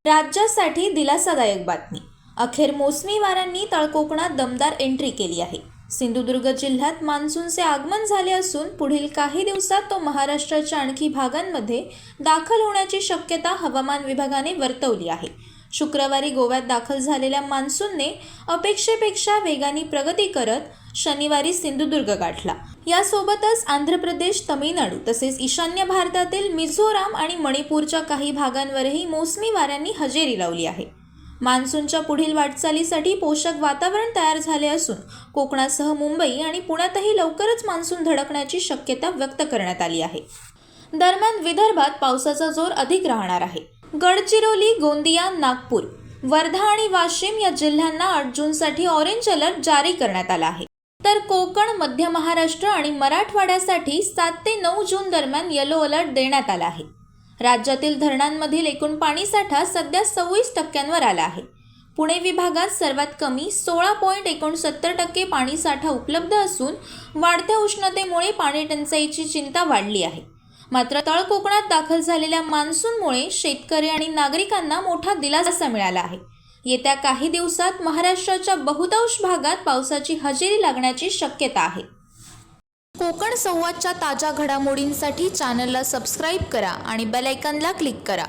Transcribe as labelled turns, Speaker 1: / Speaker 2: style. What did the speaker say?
Speaker 1: राज्यासाठी दिलासादायक बातमी. अखेर मोसमी वाऱ्यांनी तळकोकणात दमदार एंट्री केली आहे. सिंधुदुर्ग जिल्ह्यात मान्सूनचे आगमन झाले असून पुढील काही दिवसात तो महाराष्ट्राच्या आणखी भागांमध्ये दाखल होण्याची शक्यता हवामान विभागाने वर्तवली आहे. शुक्रवारी गोव्यात दाखल झालेल्या मान्सूनने अपेक्षेपेक्षा वेगाने प्रगती करत शनिवारी सिंधुदुर्ग गाठला. यासोबतच आंध्र प्रदेश, तमिळनाडू तसेच ईशान्य भारतातील मिझोराम आणि मणिपूरच्या काही भागांवरही मोसमी वाऱ्यांनी हजेरी लावली आहे. मान्सूनच्या पुढील वाटचालीसाठी पोषक वातावरण तयार झाले असून कोकणासह मुंबई आणि पुण्यातही लवकरच मान्सून धडकण्याची शक्यता व्यक्त करण्यात आली आहे. दरम्यान विदर्भात पावसाचा जोर अधिक राहणार आहे. गडचिरोली, गोंदिया, नागपूर, वर्धा आणि वाशिम या जिल्ह्यांना 8 जूनसाठी ऑरेंज अलर्ट जारी करण्यात आला आहे. तर कोकण, मध्य महाराष्ट्र आणि मराठवाड्यासाठी 7 ते 9 जून दरम्यान येलो अलर्ट देण्यात आला आहे. राज्यातील धरणांमधील एकूण पाणीसाठा सध्या 26% आला आहे. पुणे विभागात सर्वात कमी 16.69% पाणीसाठा उपलब्ध असून वाढत्या उष्णतेमुळे पाणी टंचाईची चिंता वाढली आहे. मात्र तळकोकणात दाखल झालेल्या मान्सूनमुळे शेतकरी आणि नागरिकांना मोठा दिलासा मिळाला आहे. येत्या काही दिवसात महाराष्ट्राच्या बहुतांश भागात पावसाची हजेरी लागण्याची शक्यता आहे. कोकण संवादच्या ताज्या घडामोडींसाठी चॅनलला सबस्क्राईब करा आणि बेल आयकॉनला क्लिक करा.